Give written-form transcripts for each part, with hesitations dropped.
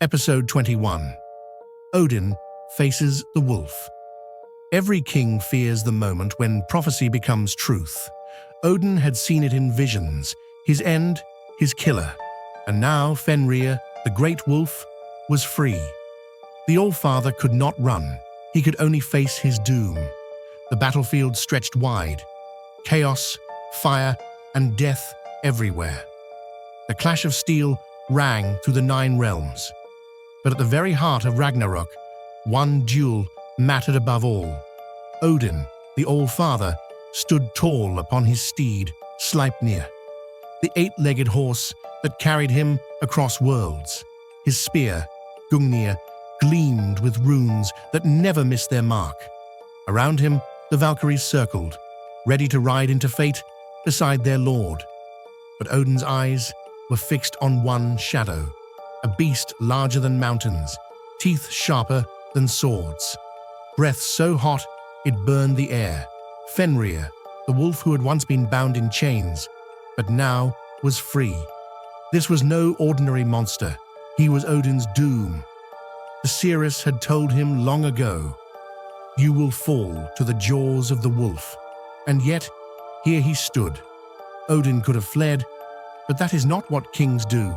Episode 21. Odin faces the wolf. Every king fears the moment when prophecy becomes truth. Odin had seen it in visions, his end, his killer. And now Fenrir, the great wolf, was free. The All-Father could not run. He could only face his doom. The battlefield stretched wide. Chaos, fire, and death everywhere. The clash of steel rang through the 9 realms. But at the very heart of Ragnarok, one duel mattered above all. Odin, the All-Father, stood tall upon his steed, Sleipnir, the 8-legged horse that carried him across worlds. His spear, Gungnir, gleamed with runes that never missed their mark. Around him, the Valkyries circled, ready to ride into fate beside their lord. But Odin's eyes were fixed on one shadow, a beast larger than mountains, teeth sharper than swords, breath so hot it burned the air. Fenrir, the wolf who had once been bound in chains, but now was free. This was no ordinary monster. He was Odin's doom. The seeress had told him long ago, "You will fall to the jaws of the wolf." And yet, here he stood. Odin could have fled, but that is not what kings do.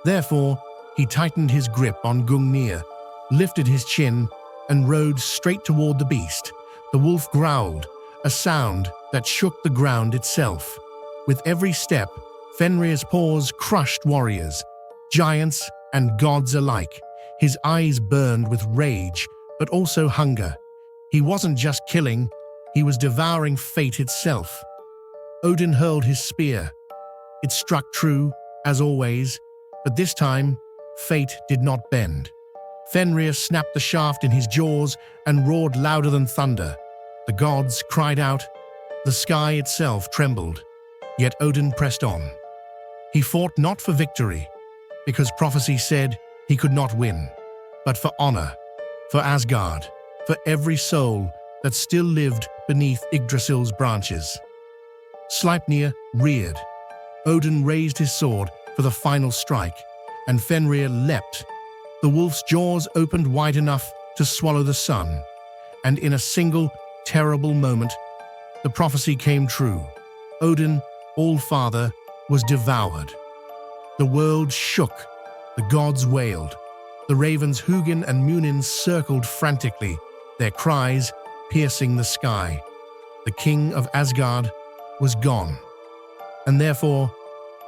Therefore, he tightened his grip on Gungnir, lifted his chin, and rode straight toward the beast. The wolf growled, a sound that shook the ground itself. With every step, Fenrir's paws crushed warriors, giants and gods alike. His eyes burned with rage, but also hunger. He wasn't just killing, he was devouring fate itself. Odin hurled his spear. It struck true, as always, but this time, fate did not bend. Fenrir snapped the shaft in his jaws and roared louder than thunder. The gods cried out. The sky itself trembled. Yet Odin pressed on. He fought not for victory, because prophecy said he could not win, but for honor, for Asgard, for every soul that still lived beneath Yggdrasil's branches. Sleipnir reared. Odin raised his sword for the final strike, and Fenrir leapt. The wolf's jaws opened wide enough to swallow the sun, and in a single, terrible moment, the prophecy came true. Odin, All-Father, was devoured. The world shook, the gods wailed. The ravens Hugin and Munin circled frantically, their cries piercing the sky. The king of Asgard was gone, and therefore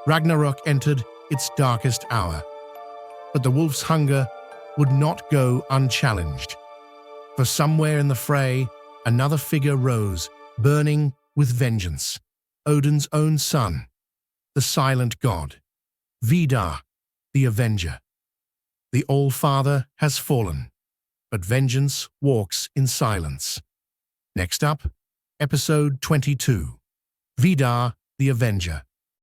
Ragnarok entered its darkest hour. But the wolf's hunger would not go unchallenged. For somewhere in the fray, another figure rose, burning with vengeance. Odin's own son, the silent god, Vidar, the Avenger. The All-Father has fallen, but vengeance walks in silence. Next up, Episode 22. Vidar, the Avenger.